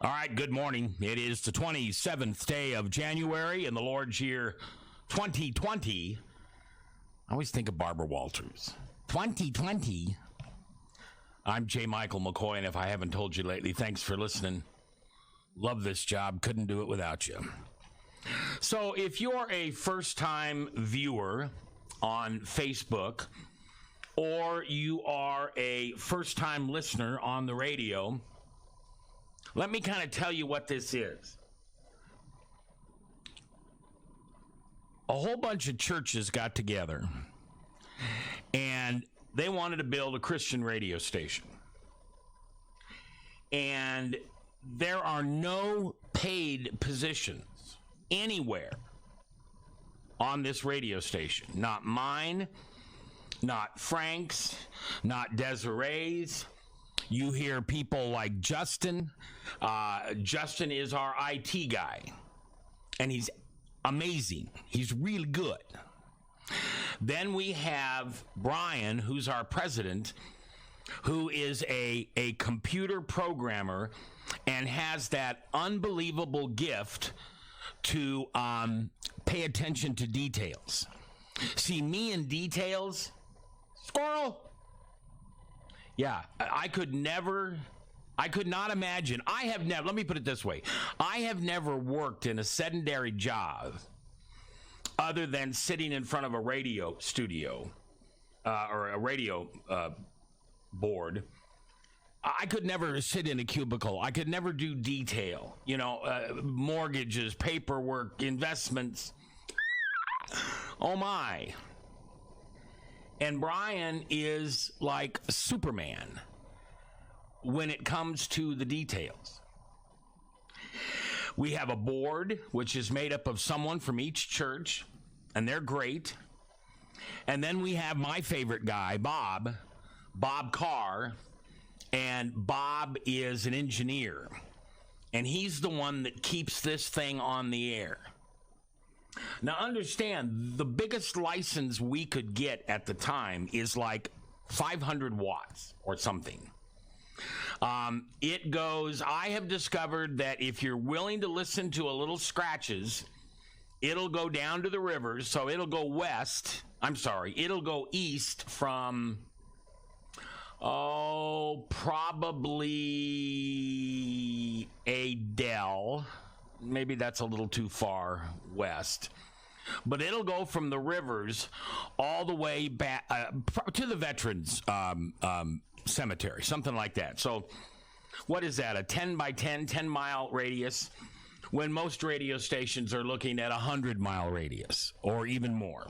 All right, good morning. It is the 27th day of January in the Lord's year 2020. I always think of Barbara Walters. 2020. I'm J. Michael McCoy, and if I haven't told you lately, thanks for listening. Love this job. Couldn't do it without you. So if you're a first-time viewer on Facebook, or you are a first-time listener on the radio, let me kind of tell you what this is. A whole bunch of churches got together, and they wanted to build a Christian radio station. And there are no paid positions anywhere on this radio station. Not mine, not Frank's, not Desiree's. You hear people like Justin. Justin is our IT guy, and he's amazing. He's really good. Then we have Brian, who's our president, who is a computer programmer and has that unbelievable gift to pay attention to details. See, me and details, squirrel. Yeah, I could not imagine. Let me put it this way. I have never worked in a sedentary job other than sitting in front of a radio studio or a radio board. I could never sit in a cubicle. I could never do detail, mortgages, paperwork, investments. Oh my. And Brian is like Superman when it comes to the details. We have a board which is made up of someone from each church, and they're great. And then we have my favorite guy, Bob Carr, and Bob is an engineer, and he's the one that keeps this thing on the air. Now understand, the biggest license we could get at the time is like 500 watts or something. I have discovered that if you're willing to listen to a little scratches, it'll go down to the rivers, so it'll go it'll go east from, probably Adele. Maybe that's a little too far west, but it'll go from the rivers all the way back to the Veterans Cemetery, something like that. So what is that, a 10 by 10-mile radius, when most radio stations are looking at a 100-mile radius or even more?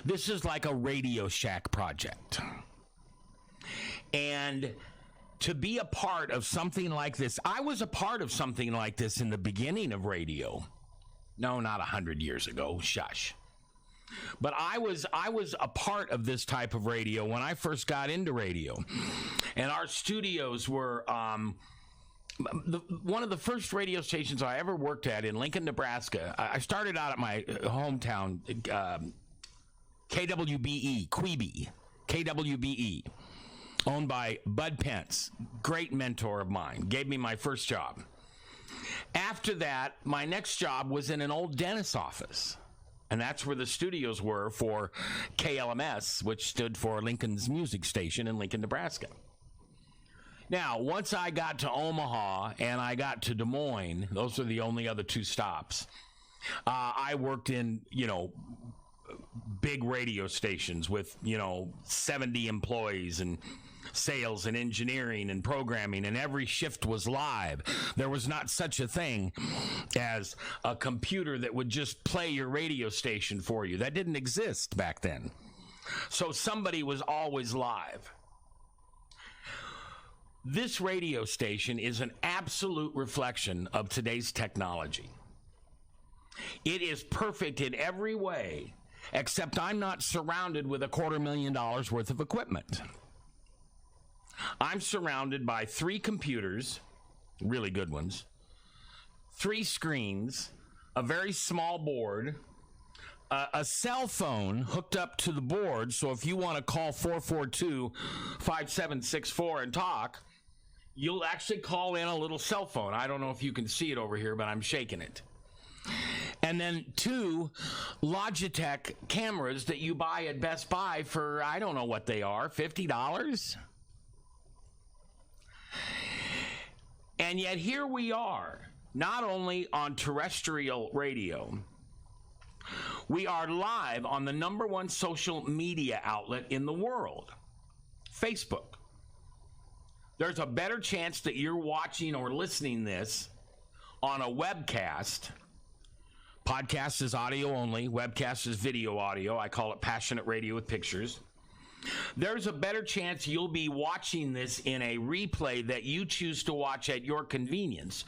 This is like a Radio Shack project. And to be a part of something like this, I was a part of something like this in the beginning of radio. No, not 100 years ago. Shush. But I was a part of this type of radio when I first got into radio. And our studios were one of the first radio stations I ever worked at in Lincoln, Nebraska. I started out at my hometown, KWBE, KWBE. Owned by Bud Pence, great mentor of mine, gave me my first job. After that, my next job was in an old dentist's office, and that's where the studios were for KLMS, which stood for Lincoln's Music Station in Lincoln, Nebraska. Now, once I got to Omaha and I got to Des Moines, those are the only other two stops, I worked in, big radio stations with, 70 employees and sales and engineering and programming, and every shift was live. There was not such a thing as a computer that would just play your radio station for you. That didn't exist back then. So somebody was always live. This radio station is an absolute reflection of today's technology. It is perfect in every way, except I'm not surrounded with $250,000 worth of equipment. I'm surrounded by 3 computers, really good ones, 3 screens, a very small board, a cell phone hooked up to the board, so if you want to call 442-5764 and talk, you'll actually call in a little cell phone. I don't know if you can see it over here, but I'm shaking it. And then 2 Logitech cameras that you buy at Best Buy for, I don't know what they are, $50? And yet here we are, not only on terrestrial radio, we are live on the #1 social media outlet in the world, Facebook. There's a better chance that you're watching or listening this on a webcast. Podcast is audio only. Webcast is video audio. I call it passionate radio with pictures. There's a better chance you'll be watching this in a replay that you choose to watch at your convenience,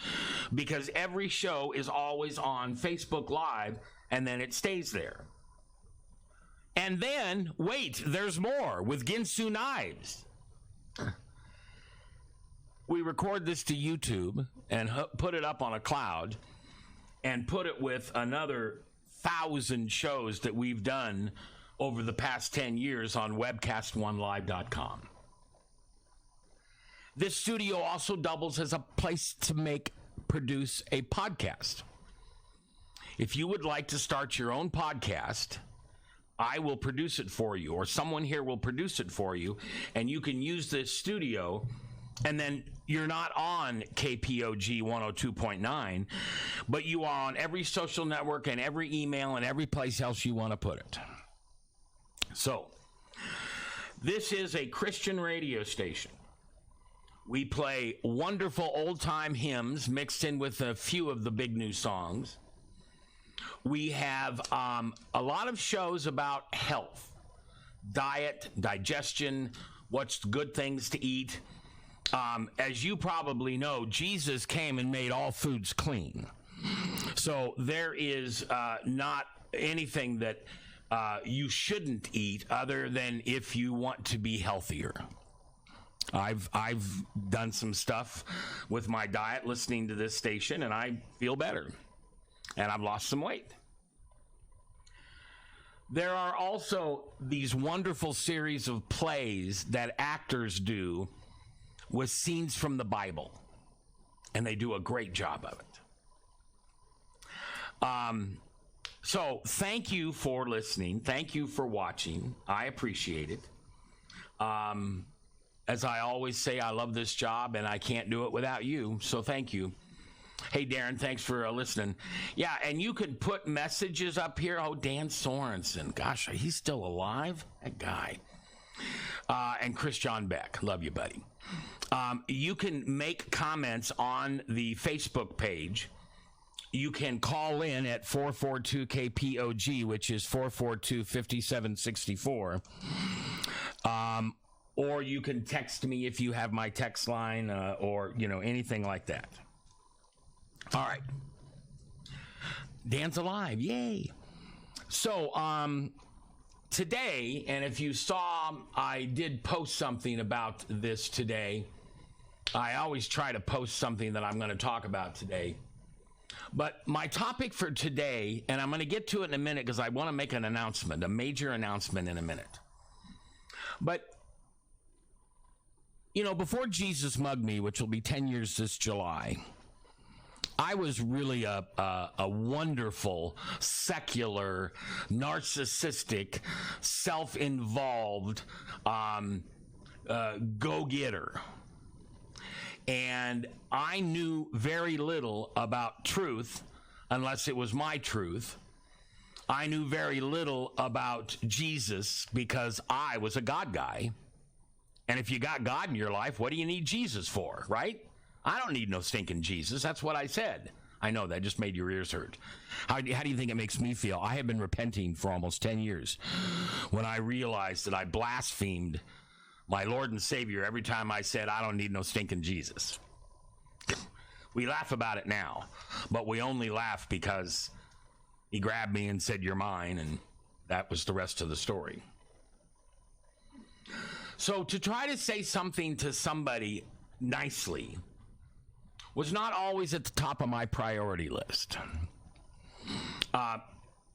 because every show is always on Facebook Live, and then it stays there. And then, wait, there's more with Ginsu Knives. We record this to YouTube and put it up on a cloud and put it with another 1,000 shows that we've done over the past 10 years on webcast1live.com. This studio also doubles as a place to produce a podcast. If you would like to start your own podcast, I will produce it for you, or someone here will produce it for you, and you can use this studio, and then you're not on KPOG 102.9, but you are on every social network and every email and every place else you want to put it. So, this is a Christian radio station. We play wonderful old-time hymns mixed in with a few of the big new songs. We have a lot of shows about health, diet, digestion, what's good things to eat. As you probably know, Jesus came and made all foods clean. So there is not anything that you shouldn't eat other than if you want to be healthier. I've done some stuff with my diet listening to this station, and I feel better. And I've lost some weight. There are also these wonderful series of plays that actors do with scenes from the Bible, and they do a great job of it. So thank you for listening. Thank you for watching. I appreciate it. As I always say, I love this job, and I can't do it without you, so thank you. Hey, Darren, thanks for listening. Yeah, and you can put messages up here. Oh, Dan Sorensen. Gosh, he's still alive? That guy. And Chris John Beck. Love you, buddy. You can make comments on the Facebook page. You can call in at 442-KPOG, which is 442-5764. Or you can text me if you have my text line or, anything like that. All right. Dan's alive. Yay. So, today, and if you saw, I did post something about this today. I always try to post something that I'm going to talk about today. But my topic for today, and I'm going to get to it in a minute because I want to make an announcement, a major announcement in a minute. But, before Jesus mugged me, which will be 10 years this July, I was really a wonderful, secular, narcissistic, self-involved go-getter. And I knew very little about truth unless it was my truth. I knew very little about Jesus because I was a God guy. And if you got God in your life, what do you need Jesus for, right? I don't need no stinking Jesus. That's what I said. I know that just made your ears hurt. How do you think it makes me feel? I have been repenting for almost 10 years when I realized that I blasphemed my Lord and Savior every time I said, I don't need no stinking Jesus. We laugh about it now, but we only laugh because he grabbed me and said, you're mine, and that was the rest of the story. So to try to say something to somebody nicely was not always at the top of my priority list.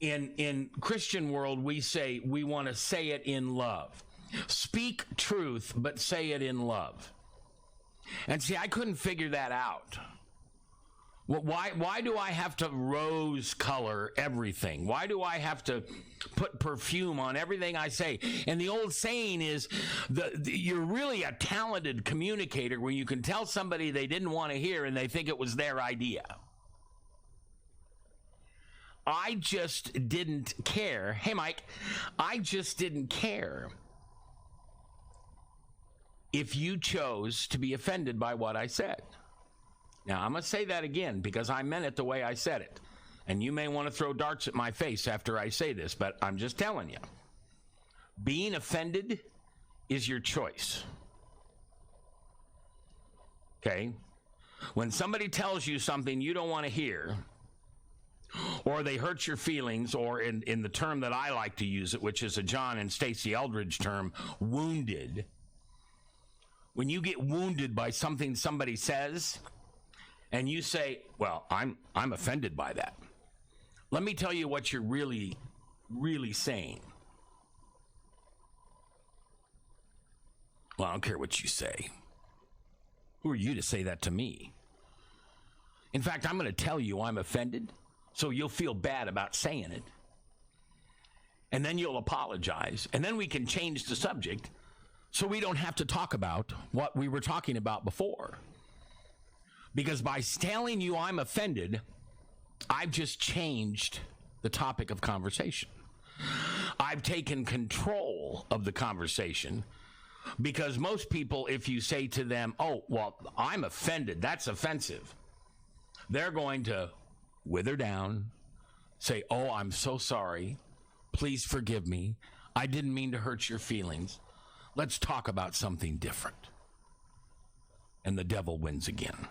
In Christian world, we say we want to say it in love. Speak truth, but say it in love. And see, I couldn't figure that out. Well, why do I have to rose color everything? Why do I have to put perfume on everything I say? And the old saying is, you're really a talented communicator when you can tell somebody they didn't want to hear and they think it was their idea. I just didn't care. Hey, Mike, I just didn't care if you chose to be offended by what I said. Now, I'm going to say that again because I meant it the way I said it. And you may want to throw darts at my face after I say this, but I'm just telling you. Being offended is your choice. Okay? When somebody tells you something you don't want to hear, or they hurt your feelings, or in the term that I like to use it, which is a John and Stacey Eldridge term, wounded. When you get wounded by something somebody says, and you say, well, I'm offended by that. Let me tell you what you're really, really saying. Well, I don't care what you say. Who are you to say that to me? In fact, I'm going to tell you I'm offended, so you'll feel bad about saying it. And then you'll apologize, and then we can change the subject so we don't have to talk about what we were talking about before. Because by telling you I'm offended, I've just changed the topic of conversation. I've taken control of the conversation, because most people, if you say to them, oh, well, I'm offended, that's offensive, they're going to wither down, say, oh, I'm so sorry, please forgive me, I didn't mean to hurt your feelings, let's talk about something different. And the devil wins again.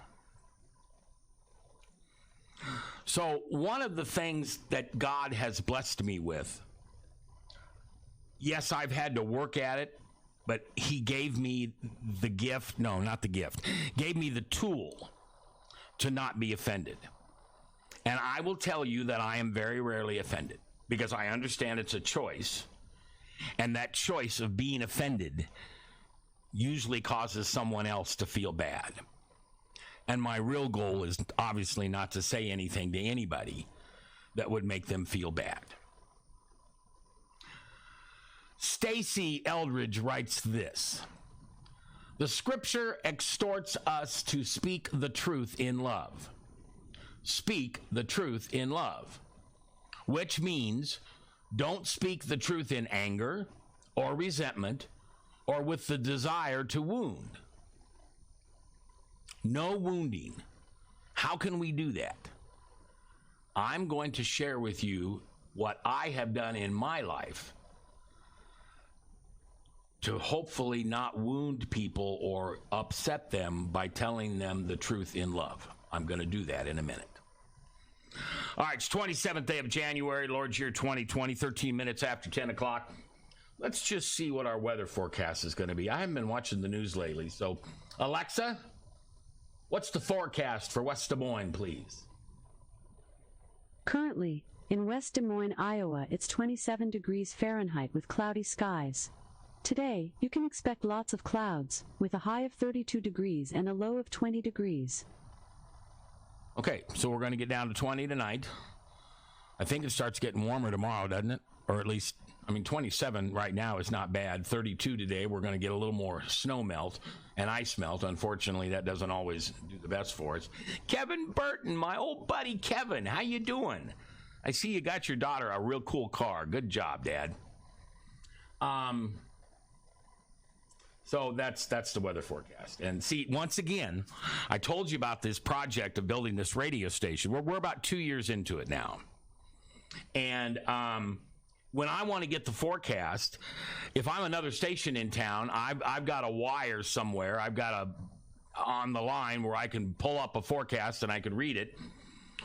So one of the things that God has blessed me with, yes, I've had to work at it, but he gave me the gift, no, not the gift, gave me the tool to not be offended. And I will tell you that I am very rarely offended, because I understand it's a choice, and that choice of being offended usually causes someone else to feel bad. And my real goal is obviously not to say anything to anybody that would make them feel bad. Stacey Eldridge writes this: the scripture exhorts us to speak the truth in love. Speak the truth in love, which means don't speak the truth in anger or resentment or with the desire to wound. No wounding. How can we do that? I'm going to share with you what I have done in my life to hopefully not wound people or upset them by telling them the truth in love. I'm going to do that in a minute. All right, it's 27th day of January, Lord's year 2020, 13 minutes after 10 o'clock. Let's just see what our weather forecast is going to be. I haven't been watching the news lately, so Alexa, what's the forecast for West Des Moines, please? Currently, in West Des Moines, Iowa, it's 27 degrees Fahrenheit with cloudy skies. Today, you can expect lots of clouds, with a high of 32 degrees and a low of 20 degrees. Okay, so we're going to get down to 20 tonight. I think it starts getting warmer tomorrow, doesn't it? Or at least, 27 right now is not bad. 32 today, we're going to get a little more snow melt and ice melt. Unfortunately, that doesn't always do the best for us. Kevin Burton, my old buddy Kevin, how you doing? I see you got your daughter a real cool car. Good job, Dad. So that's the weather forecast. And see, once again, I told you about this project of building this radio station. We're about 2 years into it now. And when I want to get the forecast, if I'm another station in town, I've got a wire somewhere. I've got on the line where I can pull up a forecast and I can read it.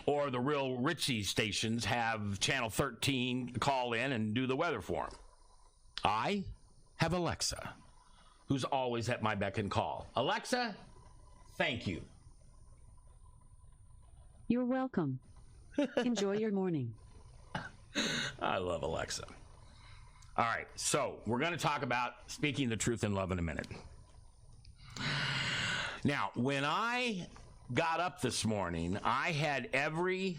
Or the real Richie stations have Channel 13 call in and do the weather for them. I have Alexa, who's always at my beck and call. Alexa, thank you. You're welcome. Enjoy your morning. I love Alexa. All right, so we're going to talk about speaking the truth in love in a minute. Now, when I got up this morning, I had every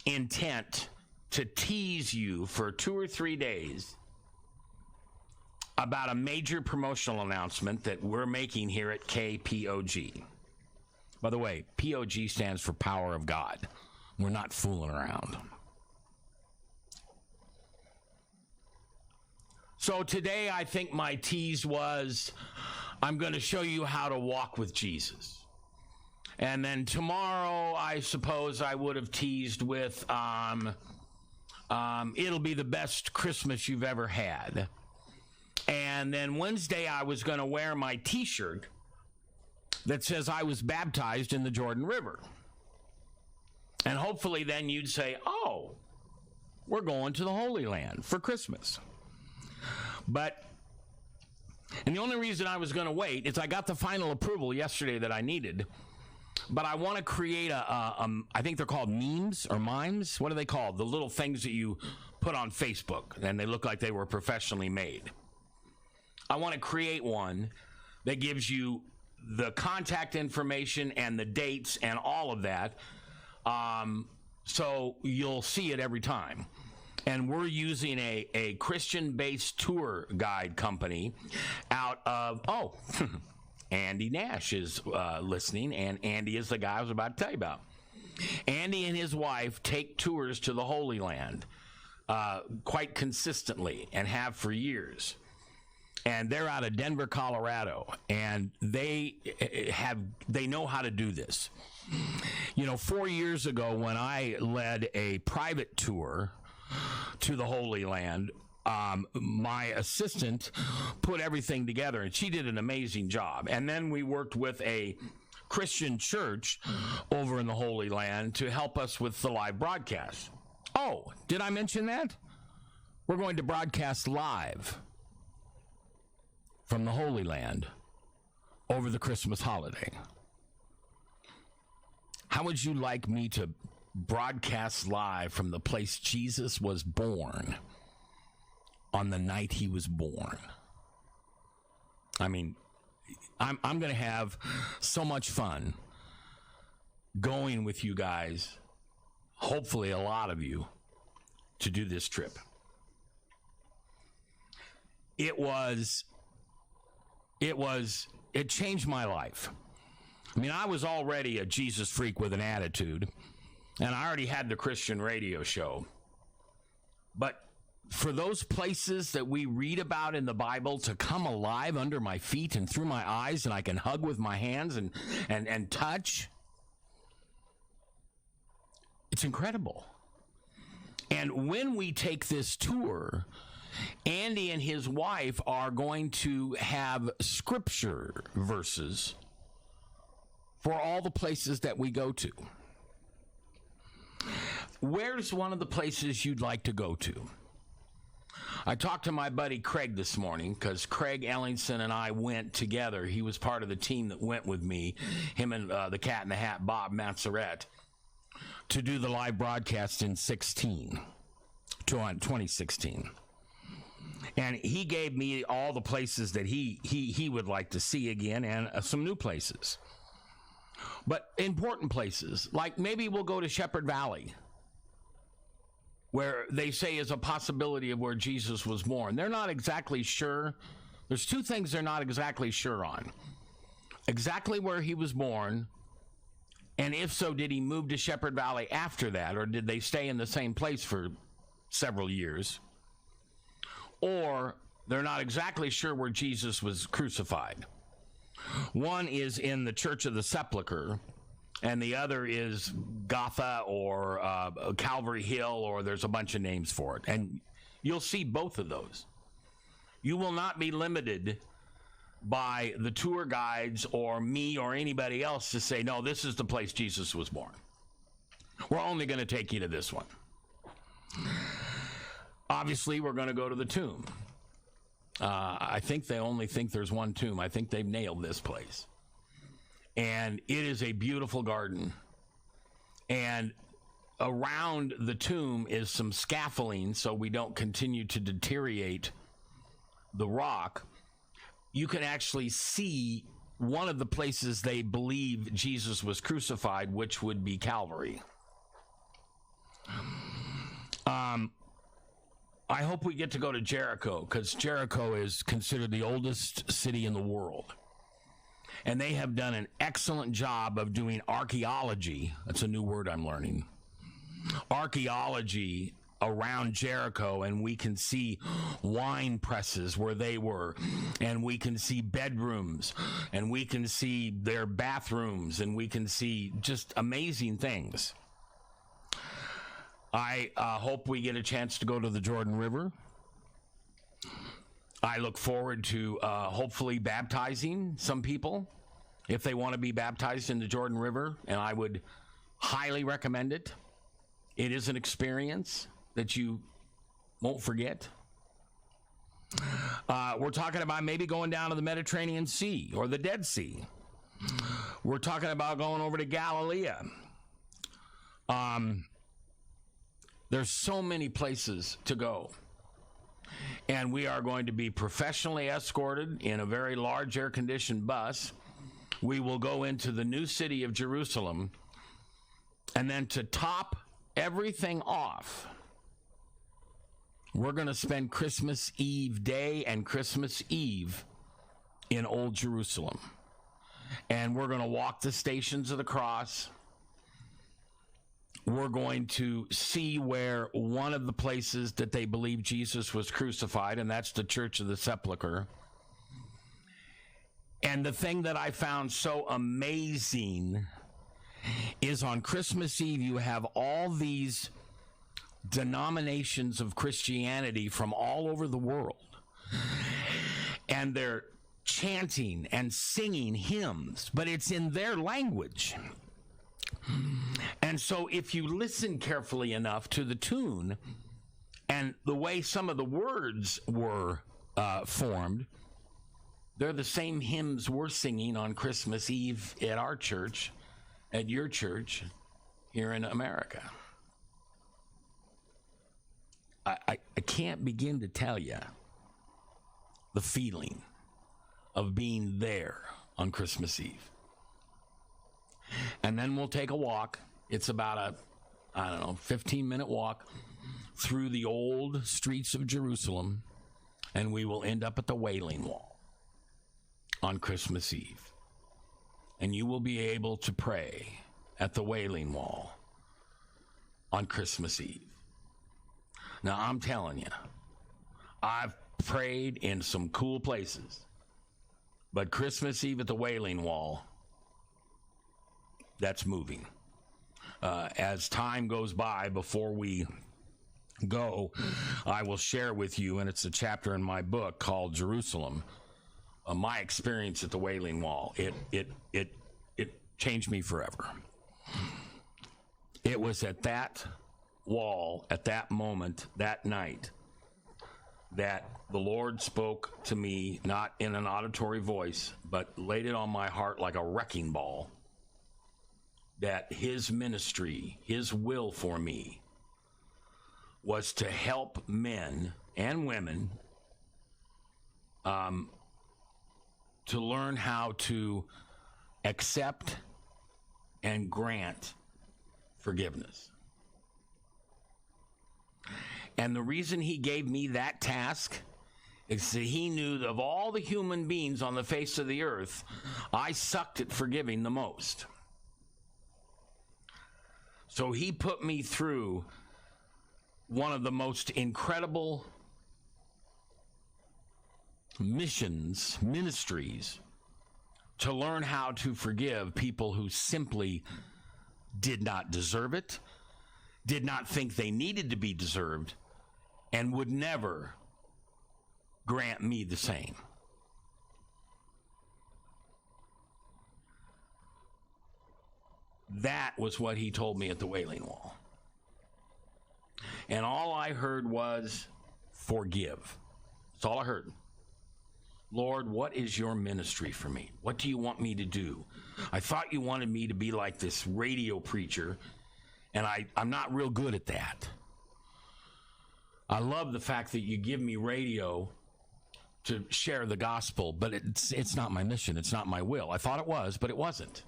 intent to tease you for 2 or 3 days about a major promotional announcement that we're making here at KPOG. By the way, POG stands for Power of God. We're not fooling around. So today, I think my tease was, I'm going to show you how to walk with Jesus. And then tomorrow, I suppose I would have teased with, it'll be the best Christmas you've ever had. And then Wednesday, I was going to wear my T-shirt that says I was baptized in the Jordan River. And hopefully then you'd say, oh, we're going to the Holy Land for Christmas. And the only reason I was going to wait is I got the final approval yesterday that I needed. But I want to create I think they're called memes or mimes. What are they called? The little things that you put on Facebook, and they look like they were professionally made. I want to create one that gives you the contact information and the dates and all of that, so you'll see it every time. And we're using a Christian-based tour guide company out of, Andy Nash is listening, and Andy is the guy I was about to tell you about. Andy and his wife take tours to the Holy Land quite consistently and have for years. And they're out of Denver, Colorado, and they know how to do this. 4 years ago when I led a private tour to the Holy Land, my assistant put everything together, and she did an amazing job. And then we worked with a Christian church over in the Holy Land to help us with the live broadcast. Oh, did I mention that? We're going to broadcast live from the Holy Land over the Christmas holiday. How would you like me to broadcast live from the place Jesus was born on the night he was born? I mean, I'm going to have so much fun going with you guys, hopefully a lot of you, to do this trip. It changed my life. I mean, I was already a Jesus freak with an attitude, and I already had the Christian radio show. But for those places that we read about in the Bible to come alive under my feet and through my eyes, and I can hug with my hands and touch, it's incredible. And when we take this tour, Andy and his wife are going to have scripture verses for all the places that we go to. Where's one of the places you'd like to go to? I talked to my buddy Craig this morning because Craig Ellingson and I went together. He was part of the team that went with me, him and the Cat in the Hat, Bob Matseret, to do the live broadcast in 2016. And he gave me all the places that he would like to see again, and some new places. But important places, like maybe we'll go to Shepherd Valley, where they say is a possibility of where Jesus was born. They're not exactly sure. There's two things they're not exactly sure on. Exactly where he was born, and if so, did he move to Shepherd Valley after that, or did they stay in the same place for several years? Or they're not exactly sure where Jesus was crucified. One is in the Church of the Sepulchre, and the other is Gotha or Calvary Hill, or there's a bunch of names for it. And you'll see both of those. You will not be limited by the tour guides or me or anybody else to say, no, this is the place Jesus was born. We're only going to take you to this one. Obviously, we're going to go to the tomb. I think they only think there's one tomb. I think they've nailed this place. And it is a beautiful garden. And around the tomb is some scaffolding so we don't continue to deteriorate the rock. You can actually see one of the places they believe Jesus was crucified, which would be Calvary. I hope we get to go to Jericho, because Jericho is considered the oldest city in the world. And they have done an excellent job of doing archaeology. That's a new word I'm learning. Archaeology around Jericho, and we can see wine presses where they were, and we can see bedrooms, and we can see their bathrooms, and we can see just amazing things. I hope we get a chance to go to the Jordan River. I look forward to hopefully baptizing some people if they want to be baptized in the Jordan River, and I would highly recommend it. It is an experience that you won't forget. We're talking about maybe going down to the Mediterranean Sea or the Dead Sea. We're talking about going over to Galilee. There's so many places to go. And we are going to be professionally escorted in a very large air-conditioned bus. We will go into the new city of Jerusalem. And then to top everything off, we're going to spend Christmas Eve day and Christmas Eve in Old Jerusalem. And we're going to walk the Stations of the Cross. We're going to see where one of the places that they believe Jesus was crucified, and that's the Church of the Sepulchre. And the thing that I found so amazing is on Christmas Eve, you have all these denominations of Christianity from all over the world. And they're chanting and singing hymns, but it's in their language. And so if you listen carefully enough to the tune and the way some of the words were formed, they're the same hymns we're singing on Christmas Eve at our church, at your church here in America. I can't begin to tell you the feeling of being there on Christmas Eve. And then we'll take a walk. It's about a 15-minute walk through the old streets of Jerusalem, and we will end up at the Wailing Wall on Christmas Eve. And you will be able to pray at the Wailing Wall on Christmas Eve. Now, I'm telling you, I've prayed in some cool places, but Christmas Eve at the Wailing Wall, that's moving. As time goes by, before we go, I will share with you, and it's a chapter in my book called Jerusalem, my experience at the Wailing Wall. It changed me forever. It was at that wall, at that moment, that night, that the Lord spoke to me, not in an auditory voice, but laid it on my heart like a wrecking ball, that his ministry, his will for me, was to help men and women to learn how to accept and grant forgiveness. And the reason he gave me that task is that he knew that of all the human beings on the face of the earth, I sucked at forgiving the most. So he put me through one of the most incredible ministries to learn how to forgive people who simply did not deserve it, did not think they needed to be deserved, and would never grant me the same. That was what he told me at the Wailing Wall. And all I heard was, forgive. That's all I heard. Lord, what is your ministry for me? What do you want me to do? I thought you wanted me to be like this radio preacher, and I'm not real good at that. I love the fact that you give me radio to share the gospel, but it's not my mission. It's not my will. I thought it was, but it wasn't.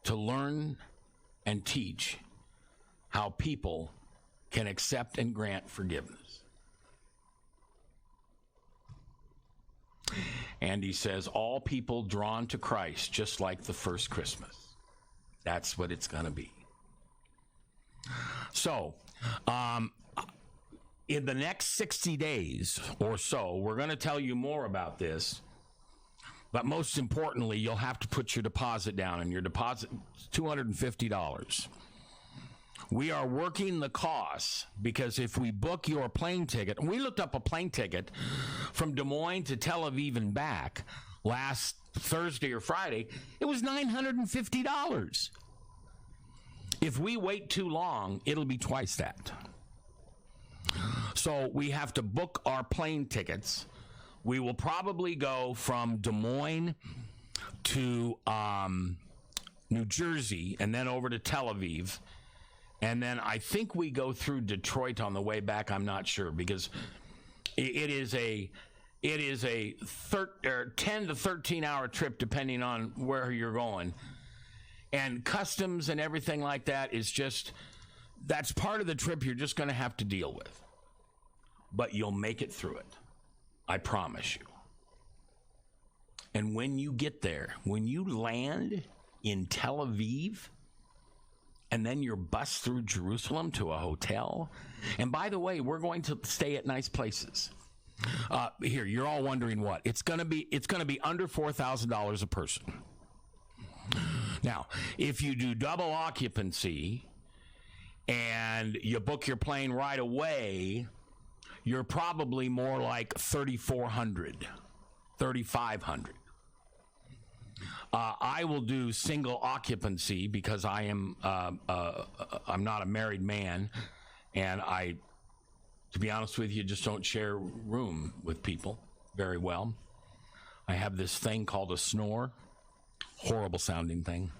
To learn and teach how people can accept and grant forgiveness. And he says, all people drawn to Christ, just like the first Christmas. That's what it's going to be. So, in the next 60 days or so, we're going to tell you more about this. But most importantly, you'll have to put your deposit down, and your deposit is $250. We are working the costs because if we book your plane ticket, and we looked up a plane ticket from Des Moines to Tel Aviv and back last Thursday or Friday, it was $950. If we wait too long, it'll be twice that. So we have to book our plane tickets. We will probably go from Des Moines to New Jersey and then over to Tel Aviv. And then I think we go through Detroit on the way back. I'm not sure because it is a 10 to 13 hour trip depending on where you're going. And customs and everything like that is just, that's part of the trip you're just going to have to deal with. But you'll make it through it. I promise you. And when you get there, when you land in Tel Aviv, and then you're bused through Jerusalem to a hotel. And by the way, we're going to stay at nice places. Here, you're all wondering what? It's going to be under $4,000 a person. Now, if you do double occupancy and you book your plane right away, you're probably more like $3,400, $3,500. I will do single occupancy because I'm not a married man, and to be honest with you, just don't share room with people very well. I have this thing called a snore, horrible sounding thing.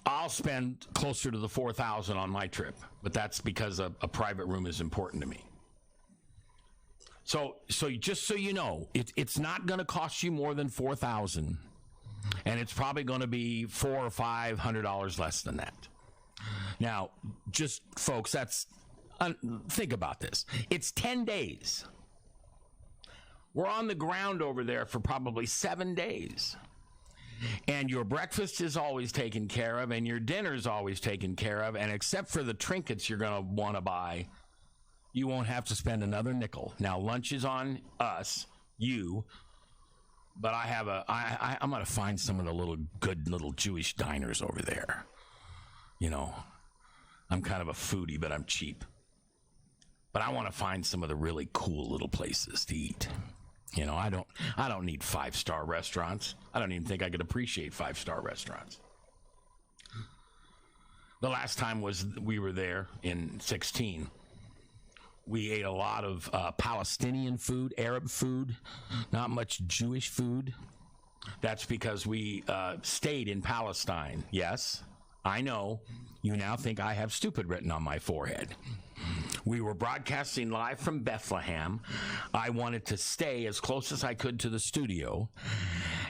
I'll spend closer to the $4,000 on my trip, but that's because a private room is important to me. So just so you know, it's not going to cost you more than $4,000, and it's probably going to be $400 or $500 less than that. Now, just folks, think about this. It's 10 days. We're on the ground over there for probably 7 days, and your breakfast is always taken care of, and your dinner is always taken care of, and except for the trinkets you're going to want to buy, you won't have to spend another nickel. Now, lunch is on us, but I'm going to find some of the good little Jewish diners over there. You know, I'm kind of a foodie, but I'm cheap. But I want to find some of the really cool little places to eat. You know, I don't need 5-star restaurants. I don't even think I could appreciate 5-star restaurants. The last time we were there in 2016. We ate a lot of Palestinian food, Arab food, not much Jewish food. That's because we stayed in Palestine. Yes, I know. You now think I have stupid written on my forehead. We were broadcasting live from Bethlehem. I wanted to stay as close as I could to the studio.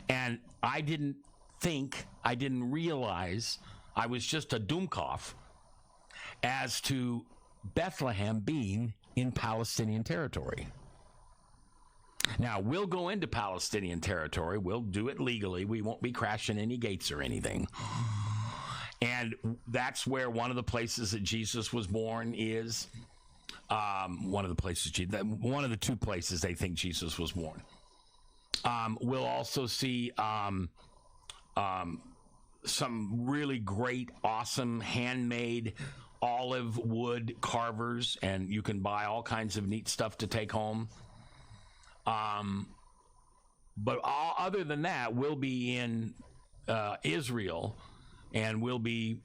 And I didn't realize I was just a Dumkopf as to Bethlehem being in Palestinian territory. Now, we'll go into Palestinian territory. We'll do it legally. We won't be crashing any gates or anything. And that's where one of the places that Jesus was born is. One of the two places they think Jesus was born. We'll also see some really great, awesome, handmade olive wood carvers, and you can buy all kinds of neat stuff to take home. But other than that, we'll be in Israel, and we'll be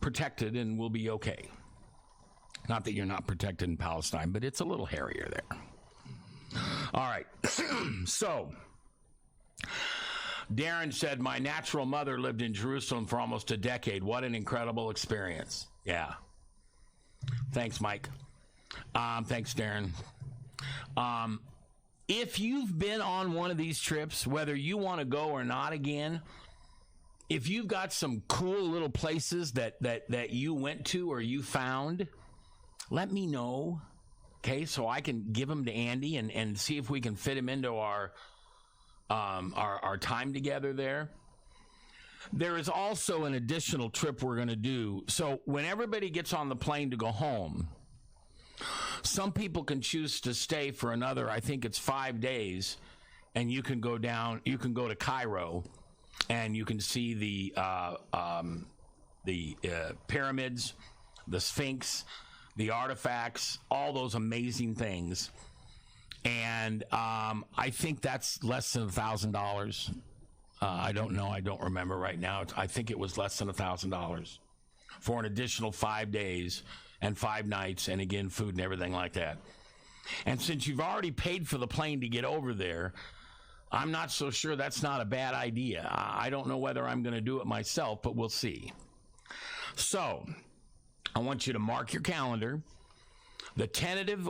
protected, and we'll be okay. Not that you're not protected in Palestine, but it's a little hairier there. All right. So, Darren said, my natural mother lived in Jerusalem for almost a decade. What an incredible experience. Yeah. Thanks, Mike. Thanks, Darren. If you've been on one of these trips, whether you want to go or not again, if you've got some cool little places that you went to or you found, let me know, okay, so I can give them to Andy and see if we can fit him into our time together there. There is also an additional trip we're going to do. So when everybody gets on the plane to go home, some people can choose to stay for another, I think it's 5 days, and you can go to Cairo, and you can see the pyramids, the Sphinx, the artifacts, all those amazing things. And I think that's less than $1,000. I don't know. I don't remember right now. I think it was less than $1,000 for an additional 5 days and 5 nights, and again, food and everything like that. And since you've already paid for the plane to get over there, I'm not so sure that's not a bad idea. I don't know whether I'm going to do it myself, but we'll see. So I want you to mark your calendar. The tentative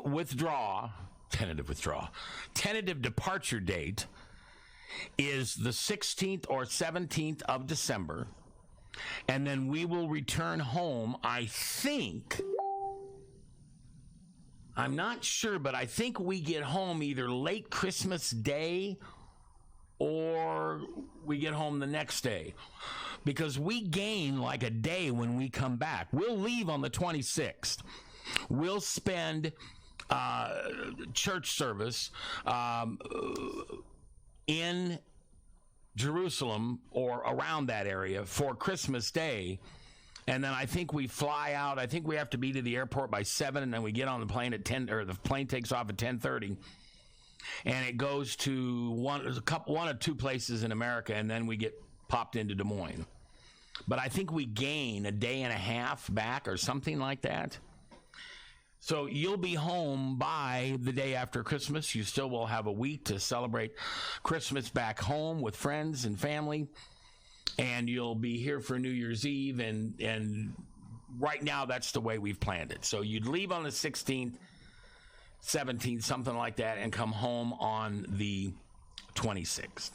departure date is the 16th or 17th of December. And then we will return home, I think, I'm not sure, but I think we get home either late Christmas Day or we get home the next day, because we gain like a day when we come back. We'll leave on the 26th. We'll spend church service in Jerusalem or around that area for Christmas Day. And then I think we fly out. I think we have to be to the airport by 7, and then we get on the plane at 10, or the plane takes off at 10:30, and it goes to one or two places in America, and then we get popped into Des Moines. But I think we gain a day and a half back or something like that. So you'll be home by the day after Christmas. You still will have a week to celebrate Christmas back home with friends and family. And you'll be here for New Year's Eve. And right now, that's the way we've planned it. So you'd leave on the 16th, 17th, something like that, and come home on the 26th.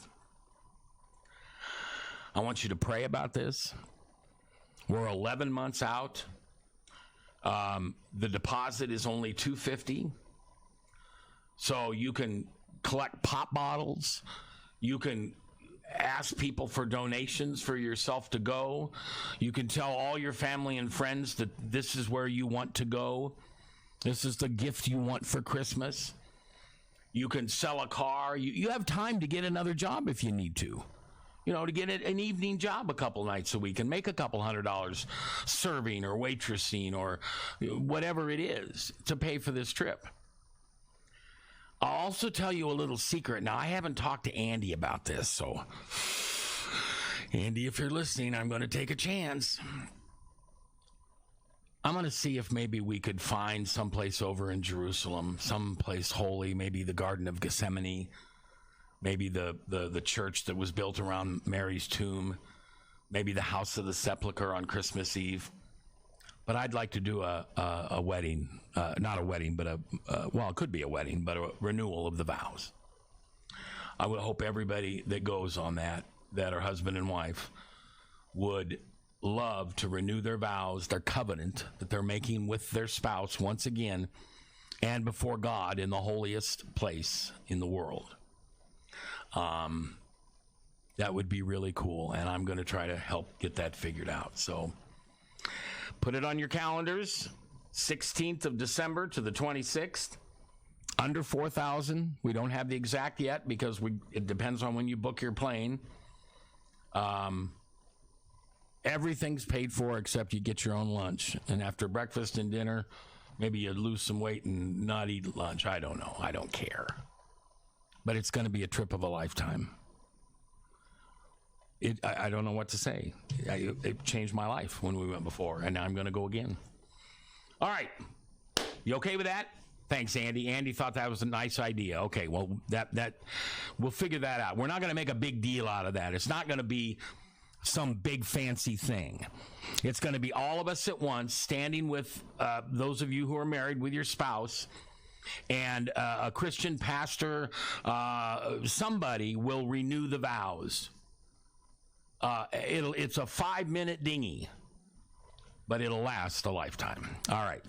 I want you to pray about this. We're 11 months out. The deposit is only $250. So you can collect pop bottles. You can ask people for donations for yourself to go. You can tell all your family and friends that this is where you want to go. This is the gift you want for Christmas. You can sell a car. You have time to get another job if you need to. To get an evening job a couple nights a week and make a couple $100 serving or waitressing or whatever it is to pay for this trip. I'll also tell you a little secret. Now, I haven't talked to Andy about this, so Andy, if you're listening, I'm going to take a chance. I'm going to see if maybe we could find someplace over in Jerusalem, someplace holy, maybe the Garden of Gethsemane, maybe the church that was built around Mary's tomb, maybe the House of the Sepulchre on Christmas Eve. But I'd like to do a wedding, not a wedding, but it could be a wedding, but a renewal of the vows. I would hope everybody that goes on that are husband and wife, would love to renew their vows, their covenant that they're making with their spouse once again, and before God in the holiest place in the world. That would be really cool, and I'm going to try to help get that figured out. So put it on your calendars, 16th of December to the 26th, under 4,000. We don't have the exact yet because it depends on when you book your plane. Everything's paid for except you get your own lunch, and after breakfast and dinner, maybe you lose some weight and not eat lunch. I don't know. I don't care. But it's going to be a trip of a lifetime. I don't know what to say. It changed my life when we went before, and now I'm going to go again. All right. You okay with that? Thanks, Andy. Andy thought that was a nice idea. Okay, well, that we'll figure that out. We're not going to make a big deal out of that. It's not going to be some big fancy thing. It's going to be all of us at once standing with those of you who are married with your spouse, and a Christian pastor, somebody will renew the vows. It's a 5-minute dingy, but it'll last a lifetime. All right.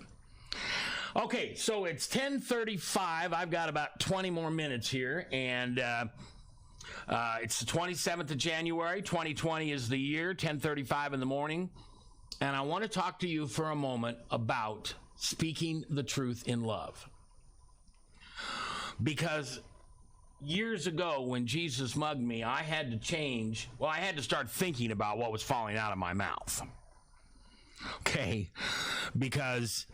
Okay, so it's 10:35. I've got about 20 more minutes here, and it's the 27th of January. 2020 is the year, 10:35 in the morning. And I want to talk to you for a moment about speaking the truth in love. Because years ago when Jesus mugged me, I had to change. Well, I had to start thinking about what was falling out of my mouth. Okay? Because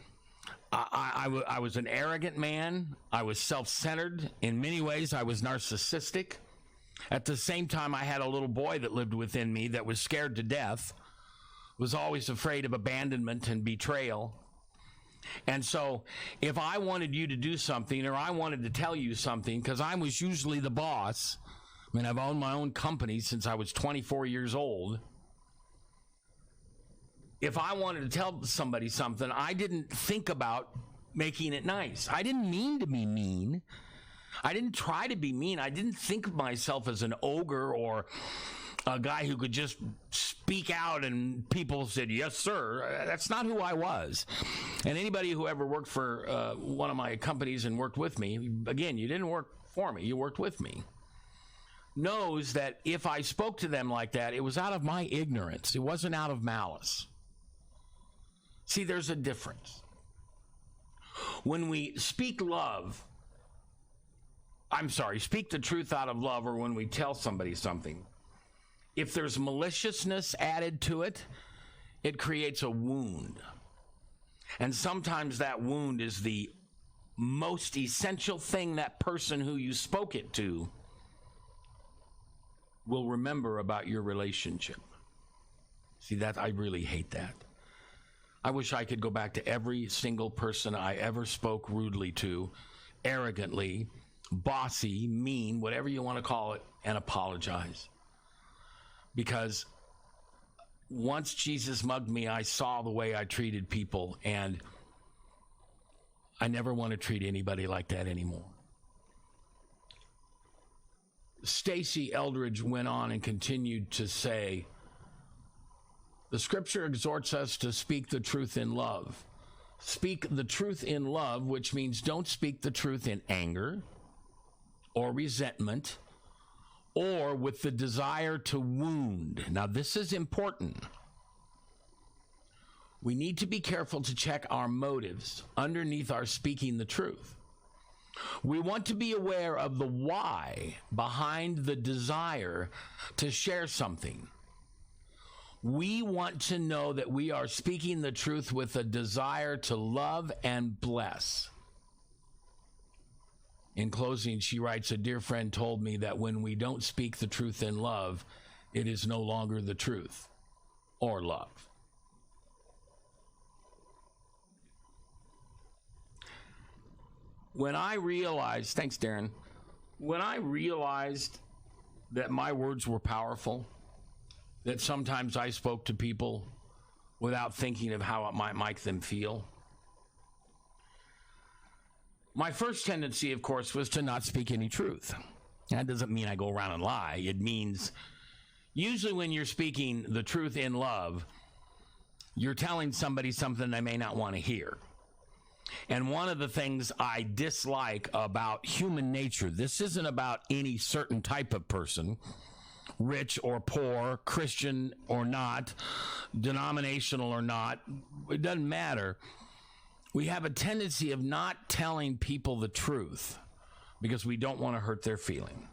I was an arrogant man. I was self-centered. In many ways, I was narcissistic. At the same time, I had a little boy that lived within me that was scared to death, was always afraid of abandonment and betrayal. And so if I wanted you to do something, or I wanted to tell you something, because I was usually the boss. I mean, I've owned my own company since I was 24 years old. If I wanted to tell somebody something, I didn't think about making it nice. I didn't mean to be mean. I didn't try to be mean. I didn't think of myself as an ogre or a guy who could just speak out and people said, yes, sir. That's not who I was. And anybody who ever worked for one of my companies and worked with me, again, you didn't work for me, you worked with me, knows that if I spoke to them like that, it was out of my ignorance. It wasn't out of malice. See, there's a difference. When we speak the truth out of love, or when we tell somebody something, if there's maliciousness added to it, it creates a wound. And sometimes that wound is the most essential thing that person who you spoke it to will remember about your relationship. See, that I really hate that. I wish I could go back to every single person I ever spoke rudely to, arrogantly, bossy, mean, whatever you want to call it, and apologize. Because once Jesus mugged me, I saw the way I treated people, and I never want to treat anybody like that anymore. Stacy Eldridge went on and continued to say, the scripture exhorts us to speak the truth in love. Speak the truth in love, which means don't speak the truth in anger or resentment or with the desire to wound. Now, this is important. We need to be careful to check our motives underneath our speaking the truth. We want to be aware of the why behind the desire to share something. We want to know that we are speaking the truth with a desire to love and bless. In closing, she writes, a dear friend told me that when we don't speak the truth in love, it is no longer the truth or love. When I realized, thanks, Darren, when I realized that my words were powerful, that sometimes I spoke to people without thinking of how it might make them feel. My first tendency, of course, was to not speak any truth. That doesn't mean I go around and lie. It means usually when you're speaking the truth in love, you're telling somebody something they may not want to hear. And one of the things I dislike about human nature, this isn't about any certain type of person, rich or poor, Christian or not, denominational or not, it doesn't matter. We have a tendency of not telling people the truth because we don't want to hurt their feeling.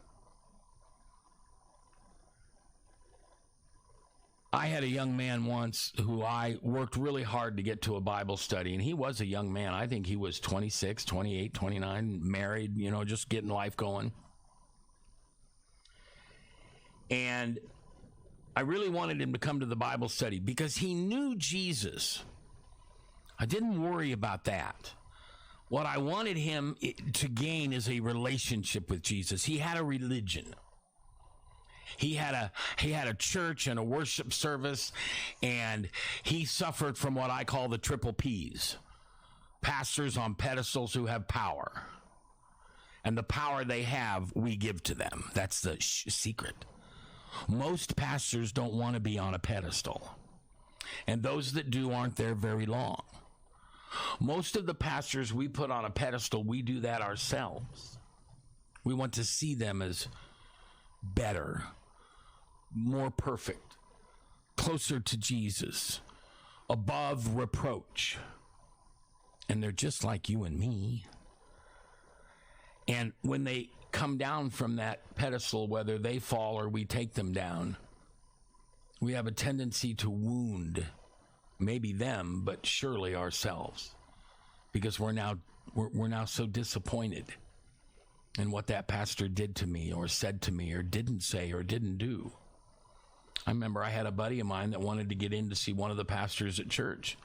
I had a young man once who I worked really hard to get to a Bible study, and he was a young man. I think he was 26, 28, 29, married, just getting life going. And I really wanted him to come to the Bible study because he knew Jesus. I didn't worry about that. What I wanted him to gain is a relationship with Jesus. He had a religion. He had a church and a worship service, and he suffered from what I call the triple P's. Pastors on pedestals who have power. And the power they have, we give to them. That's the secret. Most pastors don't want to be on a pedestal. And those that do aren't there very long. Most of the pastors we put on a pedestal, we do that ourselves. We want to see them as better, more perfect, closer to Jesus, above reproach. And they're just like you and me. And when they come down from that pedestal, whether they fall or we take them down, we have a tendency to wound maybe them, but surely ourselves, because we're now so disappointed in what that pastor did to me or said to me or didn't say or didn't do. I remember I had a buddy of mine that wanted to get in to see one of the pastors at church,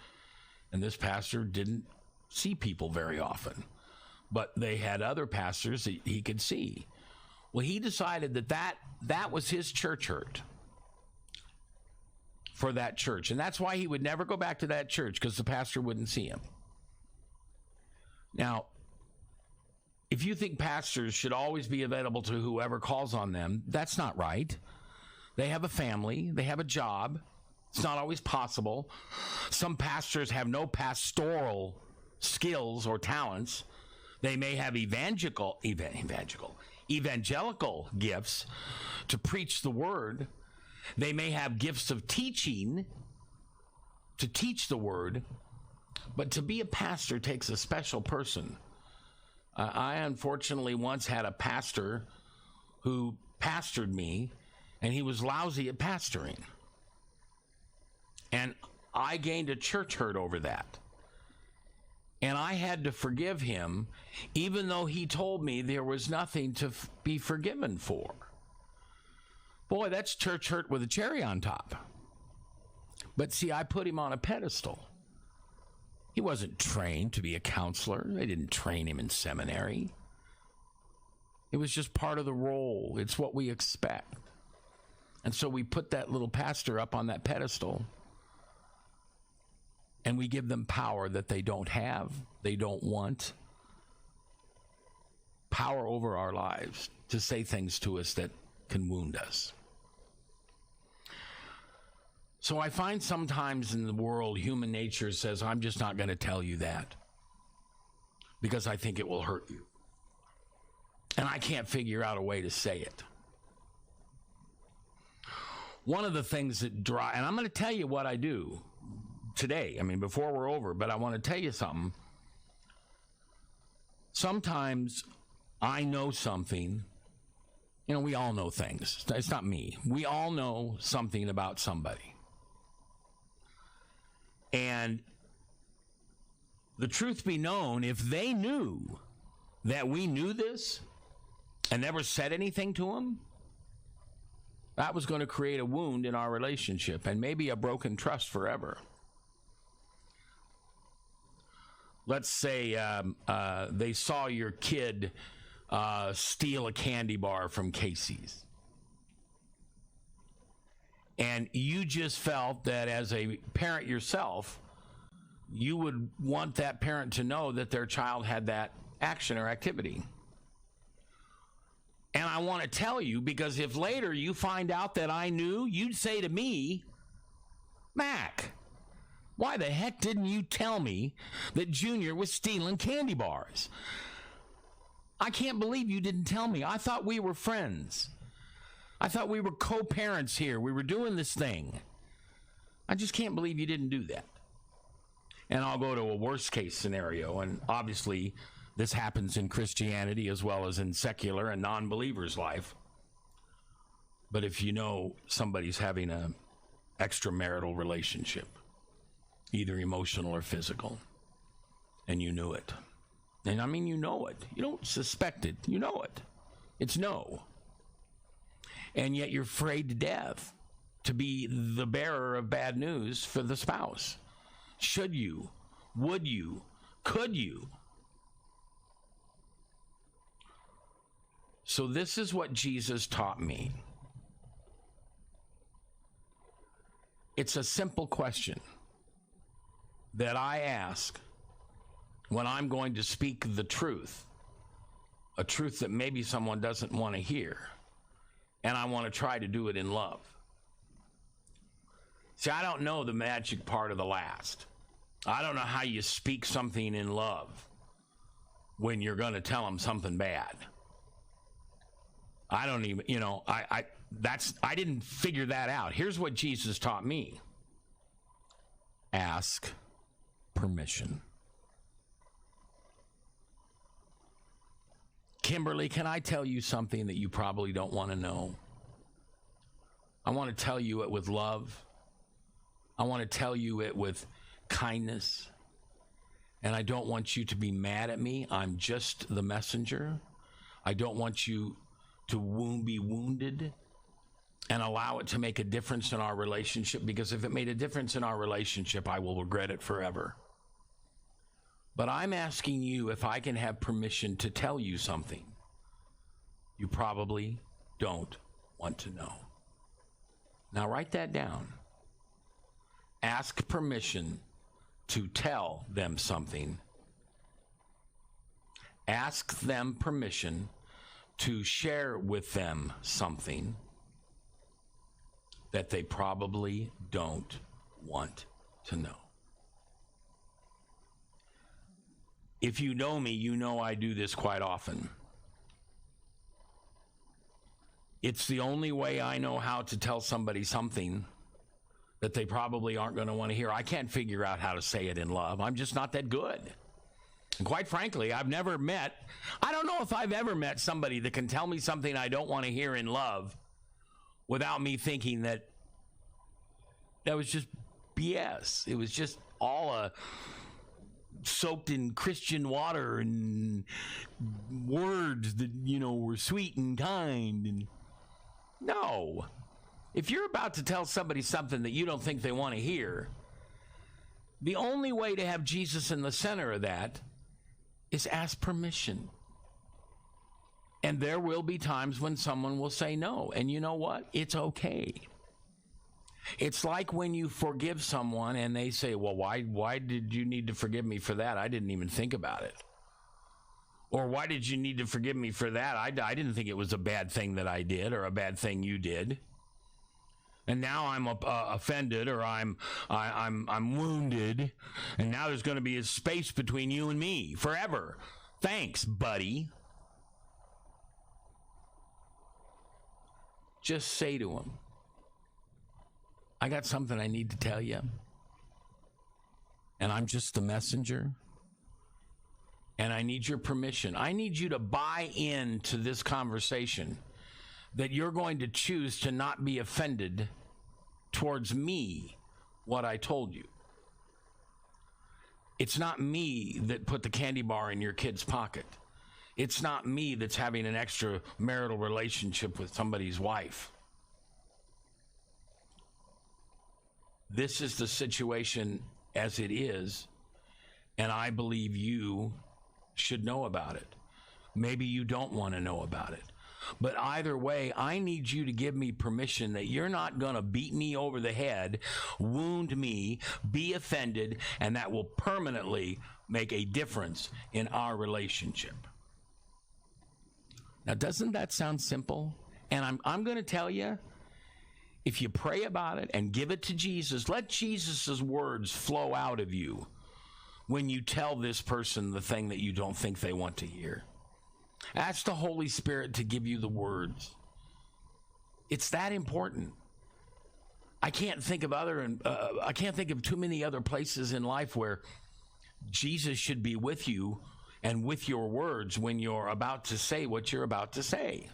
and this pastor didn't see people very often, but they had other pastors that he could see. Well, he decided that was his church hurt for that church, and that's why he would never go back to that church, because the pastor wouldn't see him. Now, if you think pastors should always be available to whoever calls on them, that's not right. They have a family, they have a job. It's not always possible. Some pastors have no pastoral skills or talents. They may have evangelical gifts to preach the word. They may have gifts of teaching to teach the word, but to be a pastor takes a special person. I unfortunately once had a pastor who pastored me, and he was lousy at pastoring. And I gained a church hurt over that. And I had to forgive him, even though he told me there was nothing to be forgiven for. Boy, that's church hurt with a cherry on top. But see, I put him on a pedestal. He wasn't trained to be a counselor. They didn't train him in seminary. It was just part of the role. It's what we expect. And so we put that little pastor up on that pedestal, and we give them power that they don't have, they don't want. Power over our lives to say things to us that can wound us. So I find sometimes in the world, human nature says, I'm just not going to tell you that because I think it will hurt you. And I can't figure out a way to say it. One of the things that and I'm going to tell you what I do today, before we're over, but I want to tell you something. Sometimes I know something. We all know things. It's not me. We all know something about somebody. And the truth be known, if they knew that we knew this and never said anything to them, that was going to create a wound in our relationship and maybe a broken trust forever. Let's say they saw your kid steal a candy bar from Casey's. And you just felt that as a parent yourself, you would want that parent to know that their child had that action or activity. And I want to tell you, because if later you find out that I knew, you'd say to me, Mac, why the heck didn't you tell me that Junior was stealing candy bars? I can't believe you didn't tell me. I thought we were friends. I thought we were co-parents here. We were doing this thing. I just can't believe you didn't do that. And I'll go to a worst case scenario, and obviously this happens in Christianity as well as in secular and non-believers' life. But if you know somebody's having an extramarital relationship, either emotional or physical, and you knew it. And you know it. You don't suspect it. You know it. It's no. And yet you're afraid to death to be the bearer of bad news for the spouse. Should you? Would you? Could you? So this is what Jesus taught me. It's a simple question that I ask when I'm going to speak the truth, a truth that maybe someone doesn't want to hear, and I want to try to do it in love. See, I don't know the magic part of the last. I don't know how you speak something in love when you're going to tell them something bad. I don't even, I didn't figure that out. Here's what Jesus taught me. Ask permission. Kimberly, can I tell you something that you probably don't want to know? I want to tell you it with love. I want to tell you it with kindness. And I don't want you to be mad at me. I'm just the messenger. I don't want you to be wounded and allow it to make a difference in our relationship, because if it made a difference in our relationship, I will regret it forever. But I'm asking you if I can have permission to tell you something you probably don't want to know. Now write that down. Ask permission to tell them something. Ask them permission to share with them something that they probably don't want to know. If you know me, you know I do this quite often. It's the only way I know how to tell somebody something that they probably aren't going to want to hear. I can't figure out how to say it in love. I'm just not that good. And quite frankly, I don't know if I've ever met somebody that can tell me something I don't want to hear in love without me thinking that was just BS. It was just all soaked in Christian water and words that, were sweet and kind. And no. If you're about to tell somebody something that you don't think they want to hear, the only way to have Jesus in the center of that is ask permission. And there will be times when someone will say no. And you know what? It's okay. It's like when you forgive someone and they say, well, why did you need to forgive me for that? I didn't even think about it. Or why did you need to forgive me for that? I didn't think it was a bad thing that I did or a bad thing you did. And now I'm offended, or I'm wounded, and now there's going to be a space between you and me forever. Thanks, buddy. Just say to him, I got something I need to tell you, and I'm just the messenger, and I need your permission. I need you to buy into this conversation, that you're going to choose to not be offended towards me, what I told you. It's not me that put the candy bar in your kid's pocket. It's not me that's having an extra marital relationship with somebody's wife. This is the situation as it is, and I believe you should know about it. Maybe you don't want to know about it. But either way, I need you to give me permission that you're not going to beat me over the head, wound me, be offended, and that will permanently make a difference in our relationship. Now, doesn't that sound simple? And I'm going to tell you, if you pray about it and give it to Jesus, let Jesus' words flow out of you when you tell this person the thing that you don't think they want to hear. Ask the Holy Spirit to give you the words. It's that important. I can't think of too many other places in life where Jesus should be with you and with your words when you're about to say what you're about to say.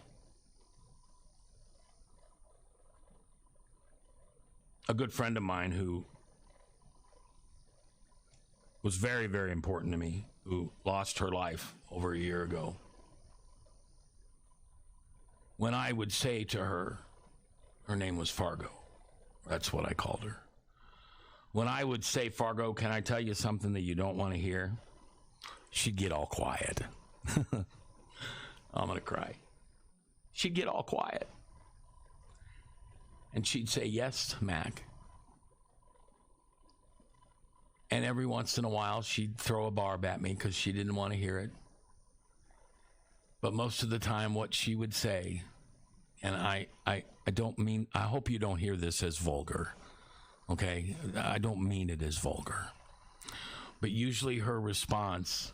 A good friend of mine who was very, very important to me, who lost her life over a year ago. When I would say to her, her name was Fargo. That's what I called her. When I would say, Fargo, can I tell you something that you don't want to hear? She'd get all quiet. I'm going to cry. She'd get all quiet. And she'd say, yes, Mac. And every once in a while, she'd throw a barb at me because she didn't want to hear it. But most of the time, what she would say, and I don't mean, I hope you don't hear this as vulgar, okay? I don't mean it as vulgar. But usually her response,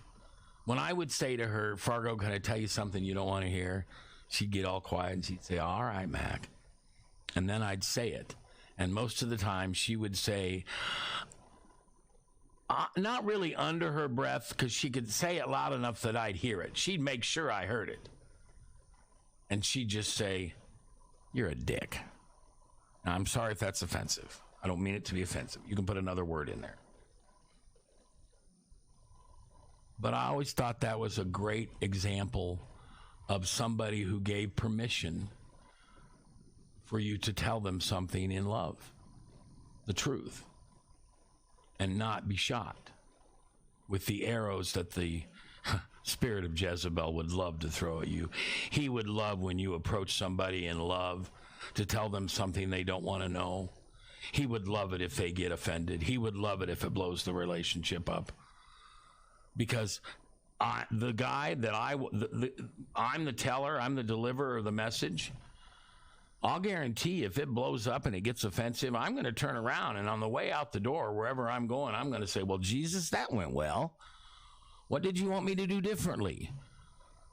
when I would say to her, Fargo, can I tell you something you don't want to hear? She'd get all quiet and she'd say, all right, Mac. And then I'd say it. And most of the time she would say, not really under her breath, because she could say it loud enough that I'd hear it. She'd make sure I heard it. And she'd just say, you're a dick. Now, I'm sorry if that's offensive. I don't mean it to be offensive. You can put another word in there. But I always thought that was a great example of somebody who gave permission for you to tell them something in love, the truth, and not be shot with the arrows that the spirit of Jezebel would love to throw at you. He would love when you approach somebody in love to tell them something they don't want to know. He would love it if they get offended. He would love it if it blows the relationship up. Because I'm the teller, I'm the deliverer of the message. I'll guarantee if it blows up and it gets offensive, I'm going to turn around, and on the way out the door, wherever I'm going, I'm going to say, well, Jesus, that went well. What did you want me to do differently?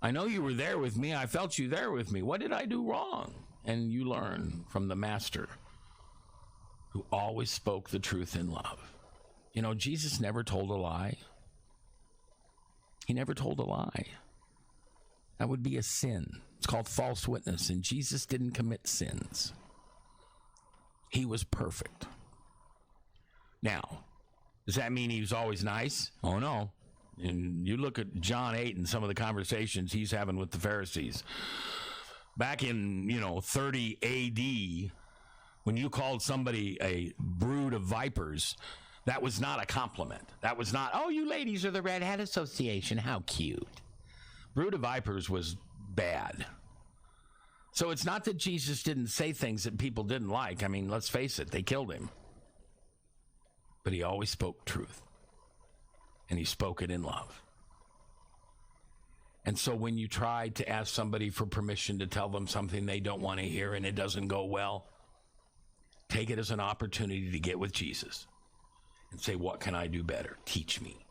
I know you were there with me. I felt you there with me. What did I do wrong? And you learn from the master who always spoke the truth in love. You know, Jesus never told a lie. He never told a lie. That would be a sin. It's called false witness, and Jesus didn't commit sins. He was perfect. Now, does that mean he was always nice? Oh, no. And you look at John 8 and some of the conversations he's having with the Pharisees. Back in, 30 A.D., when you called somebody a brood of vipers, that was not a compliment. That was not, oh, you ladies are the Red Hat Association. How cute. Brood of vipers was bad. So it's not that Jesus didn't say things that people didn't like. I mean, let's face it, they killed him. But he always spoke truth. And he spoke it in love. And so when you try to ask somebody for permission to tell them something they don't want to hear and it doesn't go well, take it as an opportunity to get with Jesus and say, what can I do better? Teach me.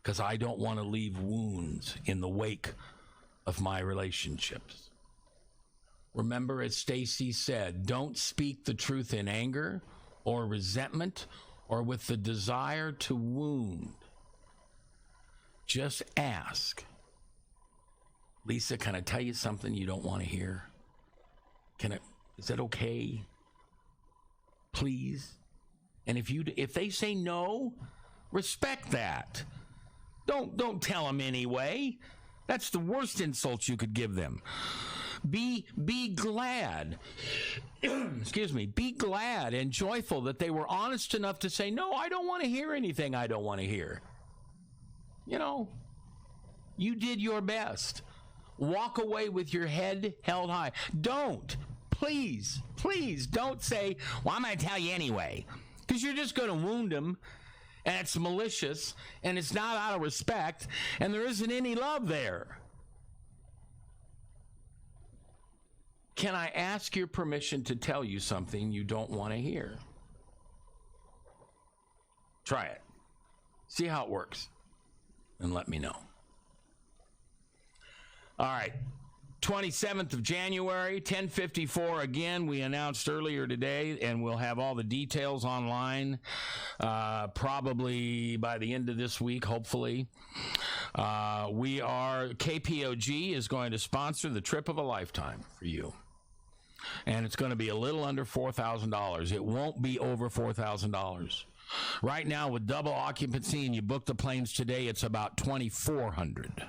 Because I don't want to leave wounds in the wake of my relationships. Remember, as Stacy said, don't speak the truth in anger or resentment or with the desire to wound. Just ask, Lisa, can I tell you something you don't want to hear? Is that okay? Please? And if they say no, respect that. Don't tell them anyway. That's the worst insult you could give them. Be glad. Excuse me. Be glad and joyful that they were honest enough to say, no, I don't want to hear anything I don't want to hear. You did your best. Walk away with your head held high. Please don't say, well, I'm going to tell you anyway. Because you're just going to wound them. And it's malicious, and it's not out of respect, and there isn't any love there. Can I ask your permission to tell you something you don't want to hear? Try it. See how it works, and let me know. All right. 27th of January, 10:54. Again, we announced earlier today, and we'll have all the details online probably by the end of this week, hopefully. KPOG is going to sponsor the trip of a lifetime for you. And it's going to be a little under $4,000. It won't be over $4,000. Right now, with double occupancy and you book the planes today, it's about $2,400.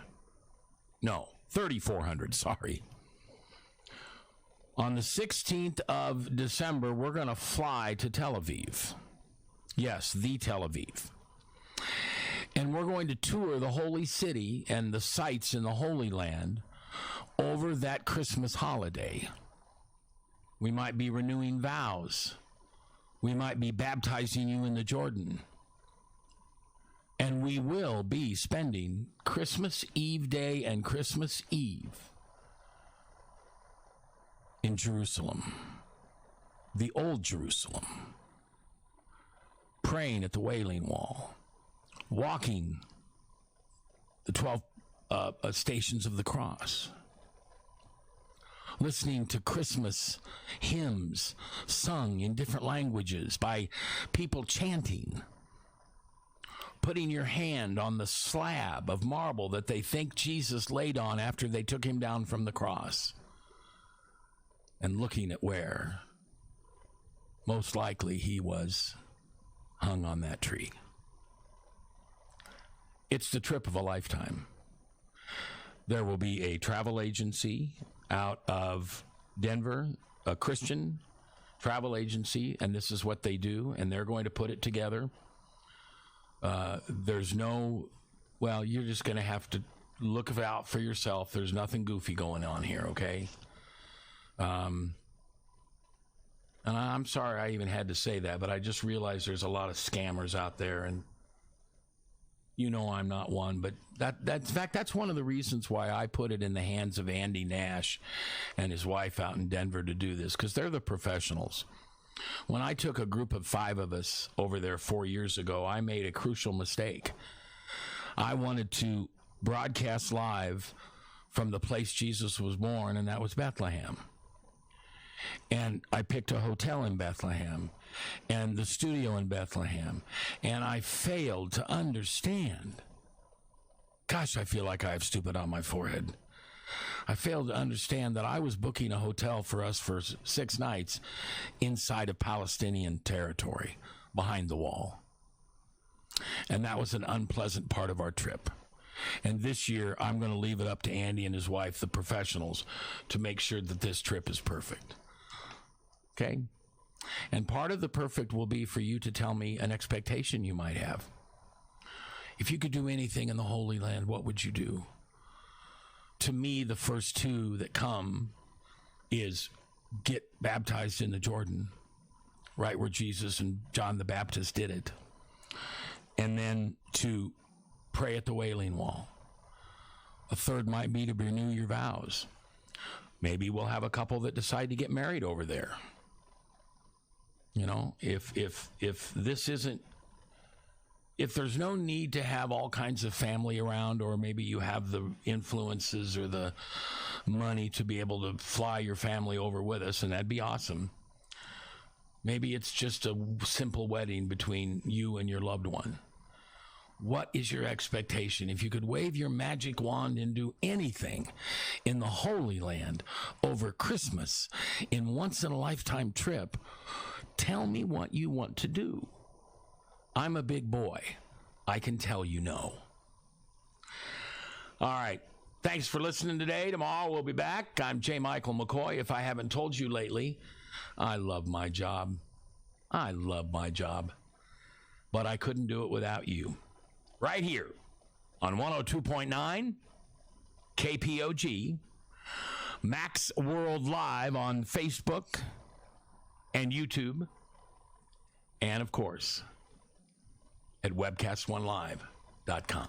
No. 3,400, sorry. On the 16th of December, we're going to fly to Tel Aviv. Yes, the Tel Aviv. And we're going to tour the holy city and the sites in the Holy Land over that Christmas holiday. We might be renewing vows. We might be baptizing you in the Jordan. And we will be spending Christmas Eve day and Christmas Eve in Jerusalem, the old Jerusalem, praying at the Wailing Wall, walking the 12 stations of the cross, listening to Christmas hymns sung in different languages by people chanting, putting your hand on the slab of marble that they think Jesus laid on after they took him down from the cross, and looking at where most likely he was hung on that tree. It's the trip of a lifetime. There will be a travel agency out of Denver, a Christian travel agency, and this is what they do, and they're going to put it together. There's no, well, you're just going to have to look out for yourself. There's nothing goofy going on here, okay? And I'm sorry I even had to say that, but I just realized there's a lot of scammers out there, and you know I'm not one, but in fact, that's one of the reasons why I put it in the hands of Andy Nash and his wife out in Denver to do this, because they're the professionals. When I took a group of 5 of us over there 4 years ago, I made a crucial mistake. I wanted to broadcast live from the place Jesus was born, and that was Bethlehem. And I picked a hotel in Bethlehem and the studio in Bethlehem, and I failed to understand. Gosh, I feel like I have stupid on my forehead. I failed to understand that I was booking a hotel for us for 6 nights inside of Palestinian territory, behind the wall. And that was an unpleasant part of our trip. And this year, I'm going to leave it up to Andy and his wife, the professionals, to make sure that this trip is perfect. Okay? And part of the perfect will be for you to tell me an expectation you might have. If you could do anything in the Holy Land, what would you do? To me, the first 2 that come is get baptized in the Jordan, right where Jesus and John the Baptist did it. And then to pray at the Wailing Wall. A third might be to renew your vows. Maybe we'll have a couple that decide to get married over there. You know, if this isn't, if there's no need to have all kinds of family around, or maybe you have the influences or the money to be able to fly your family over with us, and that'd be awesome. Maybe it's just a simple wedding between you and your loved one. What is your expectation? If you could wave your magic wand and do anything in the Holy Land over Christmas in once-in-a-lifetime trip, tell me what you want to do. I'm a big boy. I can tell you no. All right. Thanks for listening today. Tomorrow we'll be back. I'm J. Michael McCoy. If I haven't told you lately, I love my job. I love my job. But I couldn't do it without you. Right here on 102.9 KPOG, Max World Live on Facebook and YouTube, and of course at webcast1live.com.